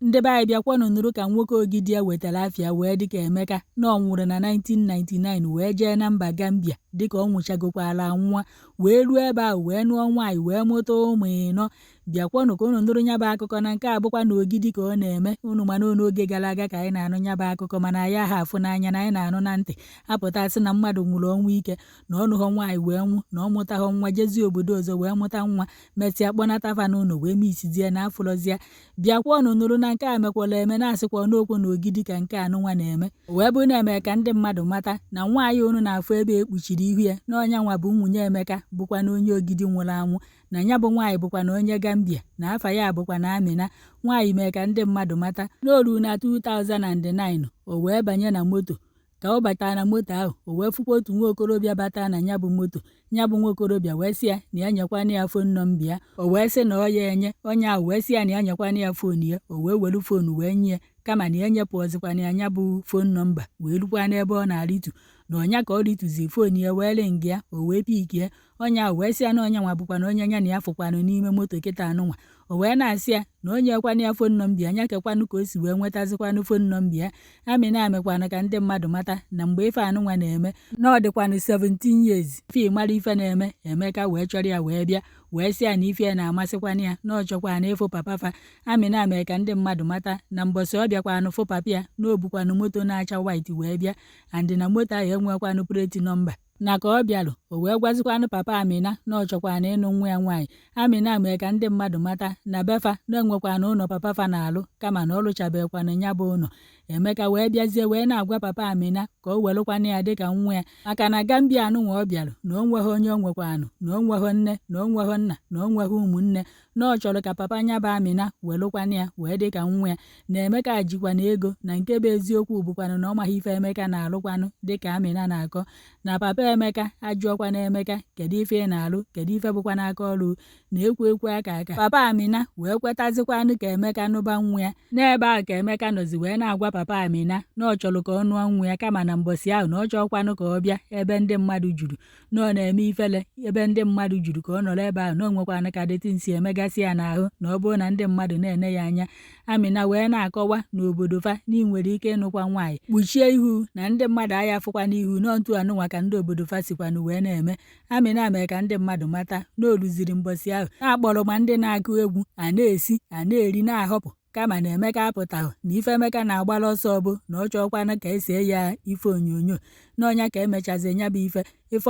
ndị be anyị bịakwanụ nụrụ ka nwoke Ogidi ya wetara afịa wee dịka Emeka na ọ nwụrụ na 1999 wee jee na mba Gambia dịka ọ nwụchagokwala nwa wee ruo ebe ahụ wee nụọ nwaanyị wee mụta ụmụ ịnọ. Bịakwanụ ka unu nụrụ nyaba akụkọ na nke a bụkwa na Ogidi ka ọ na-eme. Unu mana n'oge gara aga ka anyị na-anụ nyaba akụkọ mana anyị aha afụ n'anya na anyị na-anụ na ntị apụtasị na mmadụ nwụrụ ọnwụ ike na ọ nụghọ nwaanyị wee nwụ na ọ mụtaghọ nwa jezie obodo ọzọ wee mụta nwa mesịa kpọnatafa n'ụlọ wee misizie na afụrọzie. Bịakwanụ nụrụ na nke a mekwala eme na-asịkwa n'okwu na Ogidi ka nke anụnwa na-eme wee bụ na-eme ka ndị mmadụ mata na nwaanyị unu na-afụ ebe ekpuchiri ihu ya na ọnya nwa bụ nwunye Emeka bụkwa na onye Ogidi nwụrụ anwụ na ya bụ nwaanyị bụkwa na onye Gambia na afa ya bụkwa na Amina. Nwaanyị mee ka ndị mmadụ mata n'olu na 2009 o wee banye na moto. Ka ọ batara na moto ahụ o wee fụkwa otu nwa okorobịa bata na ya bụ moto. Ya bụ nwa okorobịa wee sị ya na ya nyekwana ya fon nọmba ya. O wee sị na ọ ya enye onye ahụ wee sị ya na ya nyekwana ya fon ya. O wee welu fon wee nye kama na ya nyepụzikwana ya bụ fon nọmba wee rukwa n'ebe ọ na-arịtu na ọnya ka ọ rituzi fon ya wee ring ya o wee pikie. Onye ahụ wee sị ya na onye nwa bụkwa na onye ya na ya fụkwanụ n'ime moto kịta anụnwa. O wee na-asị ya na onye ekwana ya fon nọmba ya nya kekwanụ ka o si wee nwetazikwanụ fon nọmba ya. Amina amekwanụ ka ndị mmadụ mata na mgbe ife anụnwa na-eme na ọ dịkwanụ 17 years fi mara ife na-eme. Emeka wee chọrọ ya wee bịa wee sị ya na ife ya na-amasịkwana ya na ọ chọkwana ịfụ papa fa. Amina mee ka ndị mmadụ mata na mbọsị ọ bịakwanụ fụ papa ya na o bukwanụ moto na-acha white wee bịa andị na moto ahụ enwekwanụ plate nọmba. Na ka ọ bịalụ o wee gwazikwanụ papa Amina na ọ chọkwana ịnụ nwa ya nwaanyị. Amina mee ka ndị mmadụ mata na befa na enwekwanụ ụlọ papa fa na-alụ kama na ọ lụchabekwanụ ya bụ ụlọ. Emeka wee bịazie wee na-agwa papa Amina ka o welụkwana ya dịka nwa ya maka na Gambia anụnwa ọ bịalụ na o nweghị onye o nwekwanụ na o nweghị nne na o nweghị nna na o nweghị ụmụnne na ọ chọrọ ka papa nya bụ Amina welụkwana ya wee dịka nwa ya. Na Emeka jikwana ego na nke bụ eziokwu bụkwanụ na ọ maghị ife Emeka na-alụkwanụ dịka Amina na-akọ na papa Emeka ajụọkwana Emeka kedu ife ị na-alụ kedu ife bụkwa n'aka ọrụ na ekwu aka. Papa Amina wee kwetazikwanụ ka Emeka nụba nwa ya. N'ebe ahụ ka Emeka nọzi wee na-agwa papa Amina na ọ chọrọ ka ọ nụọ nwa ya kama na mbọsị ahụ na ọ chọkwanụ ka ọ bịa ebe ndị mmadụ juru na ọ na-eme ifele ebe ndị mmadụ juru ka ọ nọrọ ebe ahụ na o nwekwanụ ka dịtịnsi emegasị ya n'ahụ na ọ bụrụ na ndị mmadụ na-ene ya anya. Amina wee na-akọwa n'obodo fa na ị nwere ike ịnụkwa nwaanyị kpuchie ihu na ndị mmadụ aya afụkwa n'ihu na otu anụnwa ka ndị obodo fa sikwanụ wee na-eme. Amina mee ka ndị mmadụ mata na o ruziri mbọsị ahụ na-akpọrọ ma ndị na-akụ egwu a na-esi a na-eri na-ahọpụ kama na Emeka apụtaghị na ife Emeka na-agbara ọsọ bụ na ọ chọkwanụ ka esee ya ife onyonyo na ọnya ka emechazi nya bụ ife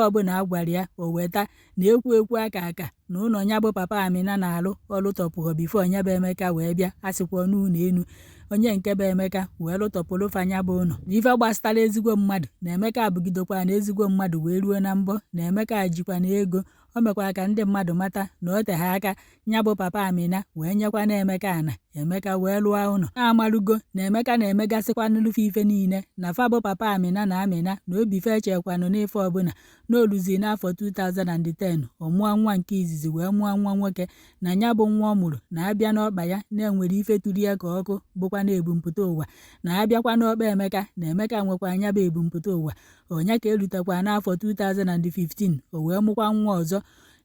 ọbụla a gwara ya o weta na ekwu aka na ụlọ nya bụ papa Amina na-alụ ọlụ tọpụghọ bifo nya bụ Emeka wee bịa asịkwa n'ụlọ enu onye nke bụ Emeka wee lụtọpụrụ fanya bụ ụlọ na ife gbasatara ezigbo mmadụ na Emeka abụgidokwa na ezigbo mmadụ wee ruo na mbọ na Emeka jikwa na ego. O mekwara ka ndị mmadụ mata na o tegha aka nya bụ papa Amina wee nyekwa na Emeka ana Emeka wee lụọ ụlọ na-amalugo na Emeka na-emegasịkwa n'lufe ife niile na fa bụ papa Amina na Amina na obi fe echekwanụ n'ife ọbụla na oluzi n'afọ 2010 ọ mụọ nwa nke izizi wee mụọ nwa nwoke na nya bụ nwa ọ mụrụ na abịa n'ọkpa ya na-enwere ife tụrụ ya ka ọkụ bụkwa na ebumpụta ụwa na abịakwa n'ọkpa Emeka na Emeka nwekwa nya bụ ebumpụta ụwa. Ọnya ka elutekwa n'afọ 2015 o wee mụkwa nwa ọzọ.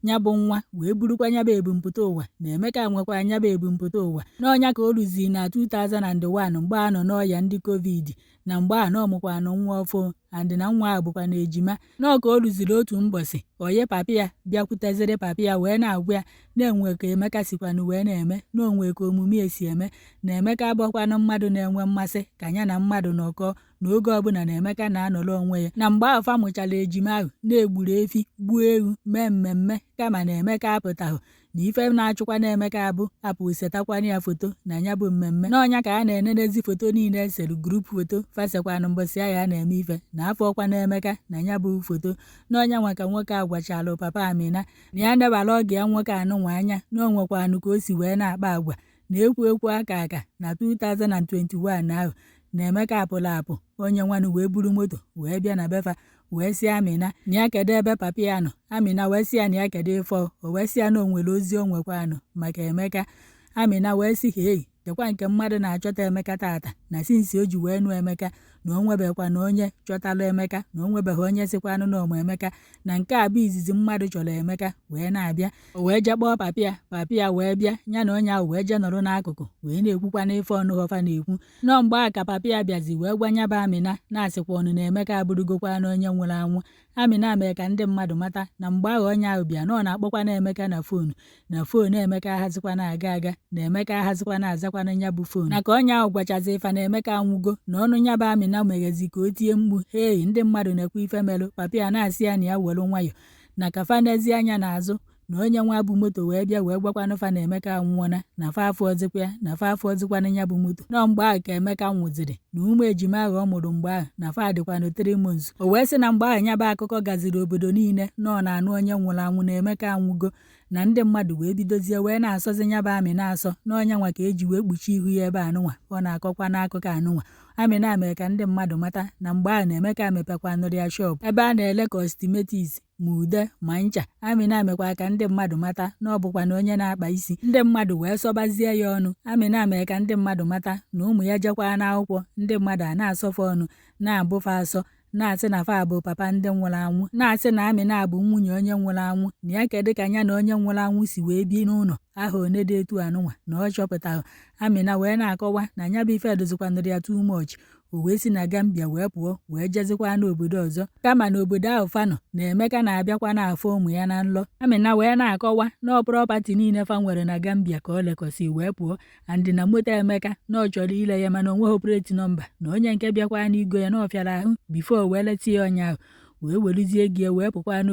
Nya bụ nwa wee burukwa nya bụ ebumpụta ụwa na Emeka nwekwa nya bụ ebumpụta ụwa na ọnya ka o ruziri na 2001 mgbe a nọ n'ọya ndị COVID na mgbe a na ọmụkwanụ nwa ọfụ andị na nwa ahụ bụkwa na ejima na ọ ka o ruziri otu mbọsị oye papa ya bịakwuteziri papa ya wee na-agwa ya na-enwe ka Emeka sikwanụ wee na-eme na onwe ka omume esi eme na Emeka abụkwanụ mmadụ na-enwe mmasị ka ya na mmadụ nọkọ na oge ọbụla na Emeka na-anọrọ onwe ya na mgbe ahụ fa mụchara ejima ahụ na-egburu efi gbuo ewu mee mmemme kama na Emeka apụtaghị na ife na-achụkwa na Emeka abụ apụ setakwana ya foto na ya bụ mmemme na ọnya ka a na-enenezi foto niile esere grup foto fasekwanụ mbọsị ahụ a na-eme ife na afọ ọkwa na Emeka na ya bụ foto na ọnya nwa ka nwoke a gwachalụ papa Amina na ya nebara oge ya nwoke anụnwa anya na o nwekwanụ ka o si wee na-akpa agwa na ekwu aka na 2021 ahụ na Emeka apụ onye nwanụ wee buru moto wee bịa na befa wee sị Amina na ya kedu ebe papa ya nọ. Amina wee sị ya na ya kedu ife o wee sị ya na o nwere ozi o nwekwanụ maka Emeka. Amina wee sị hei dekwa nke mmadụ na-achọta Emeka tata na sinsi o ji wee nụ Emeka na o nwebekwana onye chọtala Emeka na o nwebeghị onye sịkwanụ na ọmụ Emeka na nke a bụ izizi mmadụ chọrọ Emeka wee na-abịa. O wee je kpọọ papi ya wee bịa ya na onye ahụ wee je nọrọ n'akụkụ wee na-ekwukwana ife ọnụghọfa na-ekwu. Nọọ mgbe a ka papi ya bịazi wee gwa ya bụ Amina na-asịkwa ọnụ na Emeka abụrụgokwana onye nwụrụ anwụ. Amina mee ka ndị mmadụ mata na mgbe ahụ onye ahụ bịa na ọ na-akpọkwana Emeka na foonu Emeka ahazikwana aga na Emeka ahazikwana azakwana ya bụ foonu na ka onye ahụ gwachazi ife na Emeka anwụgo na ọnụ ya bụ Amina meghezi ka o tie mkpu hei ndị mmadụ na-ekwe ife melụ. Papi ya na-asị ya na ya were nwayọ na ka fa n'ezi anya n'azụ na onye nwa bụ moto wee bịa wee gwakwanụ fa na Emeka anwụọna na fa afọ ọzịkwa ya na fa afọ ọzịkwana ya bụ moto. Nọọ mgbe ahụ ka Emeka nwụziri na ụmụ ejima ahụ ọ mụrụ mgbe ahụ na fa dịkwanụ 3 months. O wee sị na mgbe ahụ ya bụ akụkọ gaziri obodo niile nọ na-anụ onye nwụrụ anwụ na Emeka anwụgo na ndị mmadụ wee bidozie wee na-asọzi ya bụ Amina asọ na onye nwa ka eji wee kpuchi ihu ya ebe anụnwa ọ na-akọkwa n'akụkọ anụnwa. Amina mee ka ndị mmadụ mata na mgbe ahụ na Emeka mepekwanụrụ ya shop ebe a na-ele cosmetics ma ude ma ncha. Amina mekwa ka ndị mmadụ mata na ọ bụkwa na onye na-akpa isi. Ndị mmadụ wee sọbazie ya ọnụ. Amina mee ka ndị mmadụ mata na ụmụ ya jekwa n'akwụkwọ ndị mmadụ a na-asọfe ọnụ na-abụfa asọ na-asị na fa bụ papa ndị nwụrụ anwụ na-asị na Amina bụ nwunye onye nwụrụ anwụ na ya kedu ka ya na onye nwụrụ anwụ si wee bi n'ụlọ ahụ one dị etu anụnwa na ọ chọpụtara. Amina wee na-akọwa na ya bụ ife dozikwanụrụ ya too much. O wee si na Gambia wee pụọ wee jezikwa n'obodo ọzọ kama na obodo ahụ fanọ na Emeka na-abịakwa n'afọ ụmụ ya na nlọ. Amina wee na-akọwa na property niile fa nwere na Gambia ka ọ lekọsi wee pụọ andị na moto Emeka na ọ chọrọ ile ya mana onweghị plate nọmba na onye nke bịakwa n'igo ya na ọ fịara ahụ bifo wee leta ya onye ahụ wee weluzie gị wee pụkwa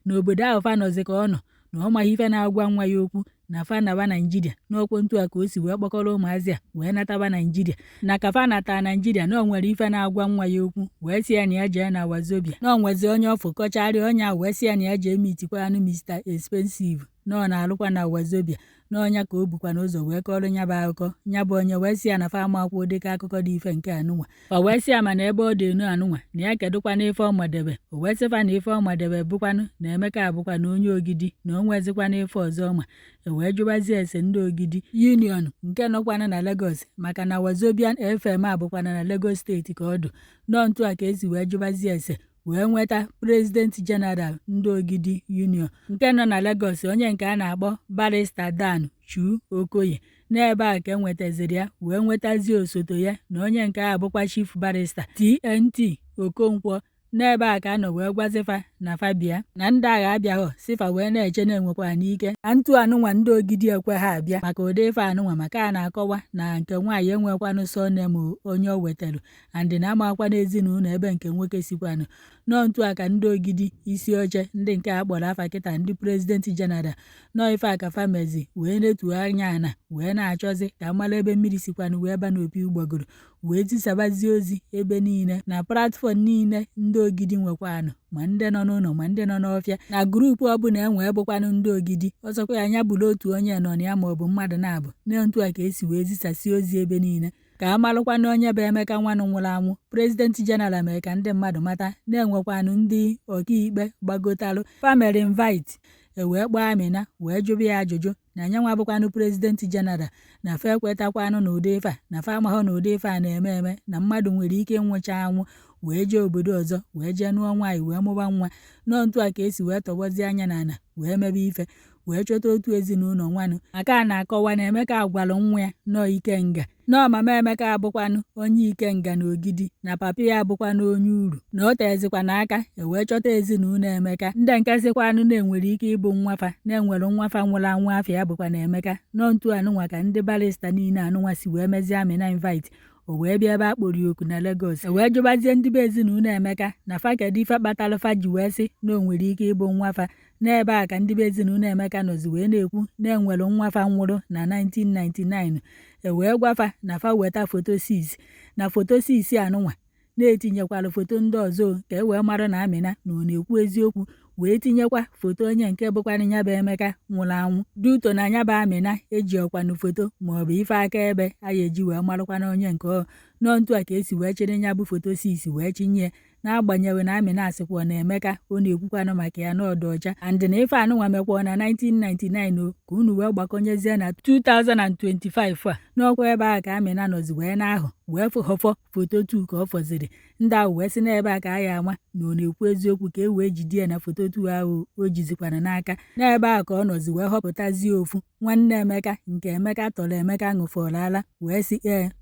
n'obodo ahụ fanọzi ka ọ nọ na ọ maghị ife na-agwa nwa ya okwu na fa naba Naijiria n'okwu ntu a ka o si wee kpọkọrọ ụmụazị a wee nataba Naijiria na ka fa nata Naijiria na o nwere ife na-agwa nwa ya okwu wee sị ya na ya jee na Wazobia na o nwezi onye ọfụ kọcharịa onye ahụ wee sị ya na ya jee mitikwanụ Mr. Expensive na ọ na-alụkwa na Wazobia na ọnya ka o bukwa n'ụzọ wee kọrọ ya bụ akụkọ. Ya bụ onye wee sị ya na fa amakwuo dịka akụkọ dị ife nke anụnwa. O wee sị ya mana ebe ọ dị enu anụnwa na ya kedụkwana ife ọmadebe. O wee sịfa na ife ọmadebe bụkwanụ na Emeka abụkwa na onye Ogidi na o nwezikwana ife ọzọ ọma. E wee jụbazie ese ndị Ogidi Union nke nọkwana na Lagos maka na Wazobian FM abụkwana na Lagos steeti ka ọ dụ. Nọọ ntu a ka esi wee jụbazie ese wee nweta President General ndị Ogidi Union nke nọ na Lagos onye nke a na-akpọ Barrister Dan Chu Okoye. N'ebe a ka enwetaziri ya wee nwetazie osote ya na onye nke a bụkwa Chief Barrister TNT Okonkwo. N'ebe a ka a nọ wee gwazifa na Fabia na ndị agha abịaghọ sifa wee na-eche na-enwekwa n'ike na ntu anụnwa ndị Ogidi ekwe ha abịa maka ụdị ife anụnwa maka a na-akọwa na nke nwaanyị enwekwanụ sọnem onye o wetarụ andị na amakwana ezinụlọ ebe nke nwoke sikwanụ. Nọọ ntu a ka ndị Ogidi isi oche ndị nke a kpọrọ afa kịta ndị President General nọọ ife a ka famezi wee netuo anya ana wee na-achọzi ka mara ebe mmiri sikwanụ wee ba n'opi ụgbọgụrụ wee tisabazie ozi ebe niile na platfọm niile ndị Ogidi nwekwanụ ma ndị nọ n'ụlọ ma ndị nọ n'ọfịa na grupu ọbụla enwe bụkwanụ ndị Ogidi. Ọzọkwa ya anya bụrụ otu onye nọ na ya maọbụ mmadụ na-abụ na ntu a ka esi wee zisasi ozi ebe niile ka amalụkwanụ onye bụ Emeka nwanụ nwụrụ anwụ. President General mere ka ndị mmadụ mata na-enwekwanụ ndị ọkaikpe gbagotalụ family invite wee kpọọ Amina wee jụba ya ajụjụ na nyanwa bụkwanụ President General na fa ekwetakwanụ na ụdị ife a na fa amahụ na ụdị ife a na-eme na mmadụ nwere ike ịnwụcha anwụ wee jee obodo ọzọ wee jee nụọ nwaanyị wee mụba nwa. Nọọ ntu a ka esi wee tọgbozie anya n'ala wee mebe ife wee chọta otu ezinụlọ nwanụ maka a na-akọwa na Emeka gwalụ nwa ya nọọ Ikenga nọọ mama Emeka abụkwanụ onye Ikenga na Ogidi na papa ya abụkwanụ onye Uru na o tezikwa n'aka wee chọta ezinụlọ Emeka ndị nke sịkwanụ na-enwere ike ịbụ nwafa na-enwere nwafa nwụrụ anwụ afọ ya bụkwa na Emeka. Nọọ ntu anụnwa ka ndị Barrister niile anụnwa si wee mezie Amina invite o wee bịa ebe a kpọrọ ya oku na Lagos wee jụbazie ndị be ezinụlọ Emeka na fa kedu ife kpatalụ fa ji wee sị na o nwere ike ịbụ nwafa. N'ebe a ka ndị be ezinụlọ Emeka nọzi wee na-ekwu na-enwere nwafa nwụrụ na 1999 wee gwafa na fa weta foto 6 na foto 6 anụnwa na-etinyekwara foto ndị ọzọ ka e wee mara na Amina na ọ na-ekwu eziokwu wee tinyekwa foto onye nke bụkwanụ ya bụ Emeka nwụrụ anwụ duto na ya bụ Amina eji ọkwanụ foto maọbụ ife akaebe a ga-eji wee marakwana onye nke ọ. Nọọ ntu a ka esi wee chịrị ya bụ foto 6 wee chinye n'agbanyeghị na Amina asịkwa na Emeka ọ na-ekwukwanụ maka ya n'ọdụ ọcha and na ife anụnwa mekwa na 1999 ka unu wee gbakọnyezie na 2025 a n'ọkwa ebe a ka Amina nọzi wee n'ahụ wee fụhọfọ foto 2 ka ọ fọziri ndị ahụ wee sị n'ebe a ka a ya ama na ọ na-ekwu eziokwu ka e wee jidie na foto 2 ahụ o jizikwana n'aka n'ebe a ka ọ nọzi wee họpụtazie ofu nwanne Emeka nke Emeka tọrọ Emeka ṅụfọrọala wee sị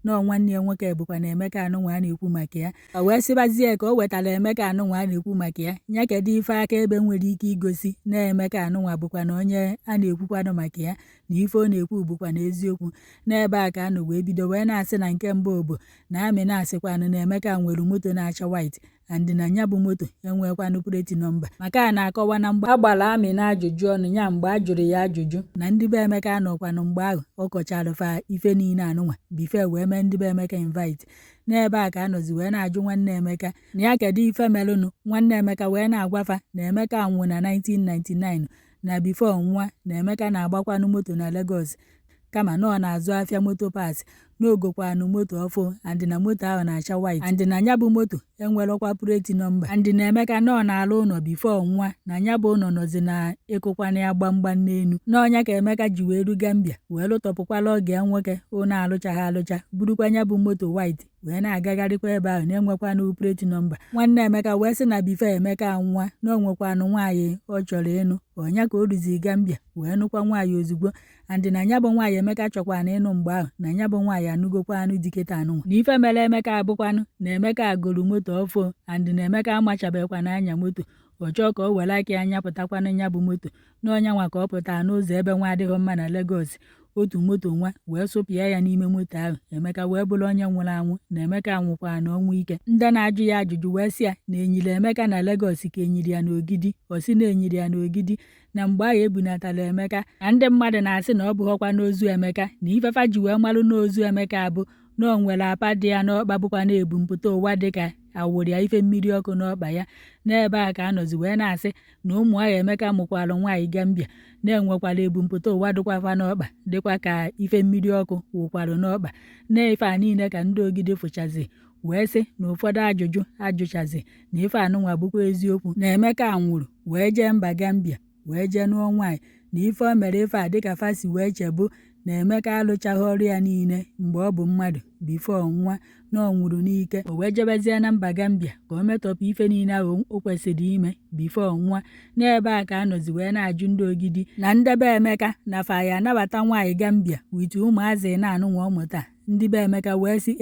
nọọ nwanne ya nwoke bụkwa na Emeka anụnwa a na-ekwu maka ya o wee sịbazie ka o wetara Emeka anụnwa a na-ekwu maka ya nya kedu ife akaebe nwere ike igosi na Emeka anụnwa bụkwa na onye a na-ekwukwanụ maka ya na ife ọ na-ekwu bụkwa na eziokwu n'ebe a ka a nọ wee bido wee na-asị na nke mbụ bụ na Amina asịkwanụ na Emeka nwere moto na-acha white and na nya bụ moto enwekwanụ plate nọmba maka a na-akọwa na mgbe a gbara Amina ajụjụ ọnụ ya mgbe a jụrụ ya ajụjụ na ndị be Emeka anọkwanụ mgbe ahụ ọ kọchara fa ife niile anụnwa bife wee mee ndị be Emeka invite n'ebe a ka a nọzi wee na-ajụ nwanne Emeka na ya kedu ife melụnụ nwanne Emeka wee na-agwafa na Emeka anwụ na 1999 na bifo ọnwụnwa na Emeka na-agbakwanụ moto na Lagos kama na ọ na-azụ afịa moto pass n'ogokwanụ moto ọfụ and na moto ahụ na-acha white and na nya bụ moto enwerọkwa plate nọmba and na Emeka na ọ na-alụ ụlọ bifo ọnwụnwa na nya bụ ụlọ nọzi na ịkụkwana ya gbamgbam n'elu n'ọnya ka Emeka ji wee ru Gambia wee lụtọpụkwala oge ya nwoke ụnọ alụchaghị alụcha burukwa nya bụ moto white wee na-agagharịkwa ebe ahụ na-enwekwanụ plate nọmba nwanne Emeka wee sị na bifo Emeka anwụnwa na o nwekwanụ nwaanyị ọ chọrọ ịnụ ọnya ka o ruzi Gambia wee nụkwa nwaanyị ozugbo and na nya bụ nwaanyị Emeka chọkwana ịnụ mgbe ahụ na nya bụ nwaanyị anụgokwanụ diketa anụnwa na ife mere Emeka abụkwanụ na Emeka agụrụ moto ọfụ and na Emeka amachabekwana anya moto ọ chọọ ka o were aka ya nyapụtakwanụ nya bụ moto n'ọnya nwa ka ọ pụtara n'ụzọ ebe nwa adịghị mma na Lagos otu moto nwa wee sụpịa ya n'ime moto ahụ Emeka wee bụrụ onye nwụrụ anwụ na Emeka anwụkwara na ọnwụ ike ndị na-ajụ ya ajụjụ wee sị ya na enyiri Emeka na Lagos ka enyiri ya n'Ogidi ọ sị na enyiri ya n'Ogidi na mgbe ahụ ebunatara Emeka na ndị mmadụ na-asị na ọ bụghọkwa n'ozu Emeka na ifefa ji wee malụ n'ozu Emeka abụ na o nwere apa dị ya n'ọkpa bụkwa na ebumpụta ụwa dịka awụrụ ya ife mmiri ọkụ n'ọkpa ya n'ebe a ka a nọzi wee na-asị na ụmụ ahụ Emeka mụkwara nwaanyị Gambia na-enwekwara ebumpụta ụwa dịkwafa n'ọkpa dịkwa ka ife mmiri ọkụ wụkwara n'ọkpa na ife a niile ka ndị Ogidi fụchazi wee sị na ụfọdụ ajụjụ ajụchazi na ife anụnwa bụkwa eziokwu na Emeka nwụrụ wee jee mba Gambia wee jee nụọ nwaanyị na ife o mere ife a dịka fasi wee chebu na Emeka alụchaghị ọrụ ya niile mgbe ọ bụ mmadụ bifo ọnwụnwa na ọ nwụrụ n'ike o wee jebezie na mba Gambia ka o metọpụ ife niile ahụ o kwesịrị ime bifo ọnwụnwa n'ebe a ka a nọzi wee na-ajụ ndị Ogidi na ndebe Emeka na fa ya anabata nwaanyị Gambia wit ụmụazị na-anụnwa ọmụta ndị be Emeka wee sị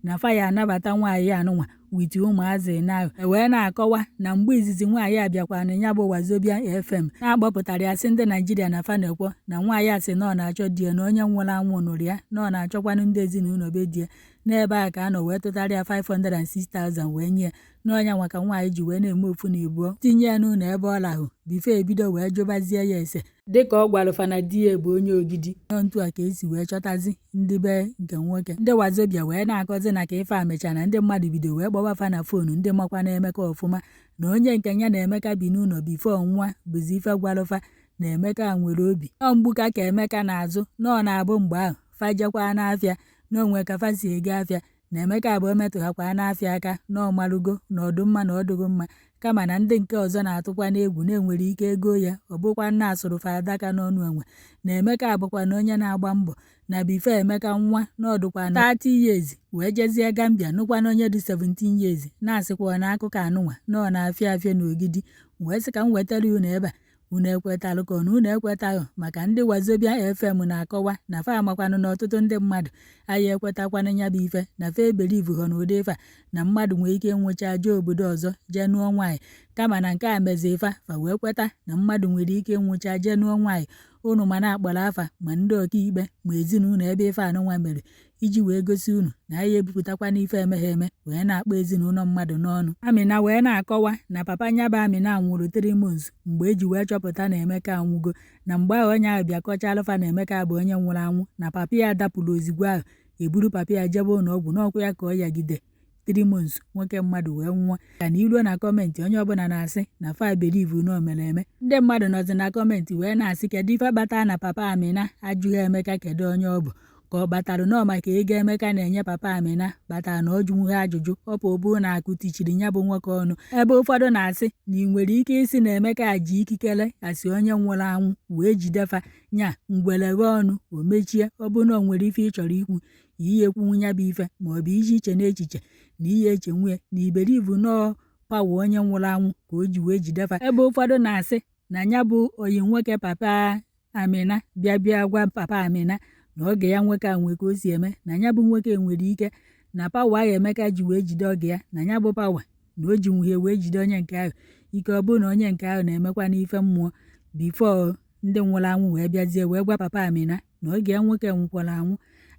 na fa ya anabata nwaanyị anụnwa wit ụmụazị na wee na-akọwa na mgbe izizi nwaanyị a bịakwana ya bụ Wazobia FM na-agbapụtara ya sị ndị Naijiria na fa na-ekwo na nwaanyị a sị na ọ na-achọ di ya na onye nwụrụ anwụ nụrụ ya na ọ na-achọkwanụ ndị ezinụlọ be di ya n'ebe a ka a nọ wee tụtara ya 506,000 wee nye ya n'ọnya maka nwaanyị ji wee na-eme ofu na ebuo tinye ya n'ụlọ ebe ọ lahụ bifo ebido wee jụbazie ya ese dịka ọ gwara fa na di ya bụ onye Ogidi ntu a ka esi wee chọtazi ndị be nke nwoke ndị Wazobia wee na-akọzi na ka ife a mechaa na ndị mmadụ bido wee gbawa fa na foonu ndị makwa na Emeka ọfụma na onye nke ya na Emeka bi n'ụlọ bifo ọnwụnwa bụzi ife gwalụfa na Emeka nwere obi ọ mgbuka ka Emeka na-azụ na ọ na-abụ mgbe ahụ fa jekwa n'afịa na onwe ka fa si ego afịa na Emeka abụọ metụghakwa n'afịa aka na ọmalugo na ọdụmma na ọdụgo mma kama na ndị nke ọzọ na-atụkwa n'egwu na-enwere ike ego ya ọ bụkwa nna asụrụ fa adaka n'ọnụ enwe na Emeka abụkwa na onye na-agba mbọ na bifo Emeka nwa na ọdụkwa na 30 years wee jezie Gambia nụkwa na onye dị 17 years na-asịkwa na akụkọ anụnwa na ọ na-afịa afịa n'Ogidi wee sị ka m wetara unu ebe a unu ekwetalụ ka unu ekwetaghị maka ndị Wazobia FM na-akọwa na fa amakwanụ na ọtụtụ ndị mmadụ anyị ekwetakwana nya bụ ife na fa ebelivu họ na ụdị ife a na mmadụ nwee ike nwụcha jee obodo ọzọ jee nụọ nwaanyị kama na nke a mezi ife fa wee kweta na mmadụ nwere ike nwụcha jee nụọ nwaanyị unu ma na-akpọrọ afa ma ndị ọkaikpe ma ezinụlọ ebe ife anụnwa mere iji wee gosi unu na anyị ebupụtakwana ife emeghe eme wee na-akpọ ezinụlọ mmadụ n'ọnụ Amina wee na-akọwa na papa nyaba Amina nwụrụ 3 months mgbe eji wee chọpụta na Emeka anwụgo na mgbe ahụ onye ahụ bịakọchalụfa na Emeka bụ onye nwụrụ anwụ na papa ya dapụrụ ozigbo ahụ eburu papa ya jebe ụlọ ọgwụ n'ọkwa ya ka ọ yagide 3 months nwoke mmadụ wee nwụọ ka na iruo na kọmentị onye ọbụla na-asị na fa believe na o mere eme ndị mmadụ nọzi na kọmentị wee na-asị kedu ife kpatara na papa Amina ajụghị Emeka kedu onye ọ bụ ka ọ kpatalụ nọ maka ego Emeka na-enye papa Amina kpatara na ọ jụnwu ha ajụjụ ọpụ bụrụ na akụ tichiri ya bụ nwoke ọnụ ebe ụfọdụ na-asị na ị nwere ike isi na Emeka ji ikikere asị onye nwụrụ anwụ wee jidefa nya ngwere ghe ọnụ o mechie ọ bụ na o nwere ife ị chọrọ ikwu ihe ekwunwu ya bụ ife maọbụ iji iche n'echiche na ihe eche nwunye na iberibu nọọ pawa onye nwụrụ anwụ ka o ji wee jidefa ebe ụfọdụ na-asị na ya bụ oyi nwoke papa Amina bịa gwa papa Amina na oge ya nwoke a nwe ka o si eme na ya bụ nwoke nwere ike na pawa ahụ Emeka ji wee jide oge ya na ya bụ pawa na o ji nwuhie wee jide onye nke ahụ ike ọ bụrụ na onye nke ahụ na-emekwa n'ife mmụọ bifo ndị nwụrụ anwụ wee bịazie wee gwa papa Amina na oge ya nwoke nwụkwara anwụ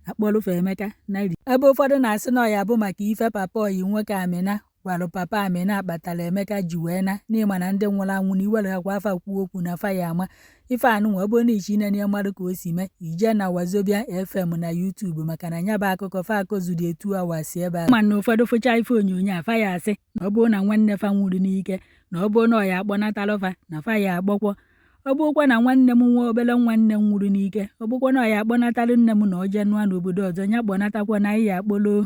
akpọrụfe Emeka na ebe ụfọdụ na-asị na ọ ya bụ maka ife papa oyi nwoke Amina gwarụ papa Amina kpatara Emeka ji wee na n'ịma na ndị nwụrụ anwụ na iwere akwa afa kwuo okwu na faya ama ife anụnwa ọ bụrụ na ichi nene mmadụ ka o si mee ije na Wazobia FM na YouTube maka na nya bụ akụkọ fa akụzụ dị etu awasi ebe a mana ụfọdụ fụcha ife onyonyo a faya asị na ọ bụrụ na nwanne fa nwụrụ n'ike na ọ bụrụ na ọ ya akpọnatalụfa na faya agbọkwọ ọ bụrụkwa na nwanne m nwa obere nwanne m nwụrụ n'ike ọ bụrụkwa na ọ ya akpọnatalụ nne m na ọ jee nụa n'obodo ọzọ ya kpọnatakwa na ihe akpọloo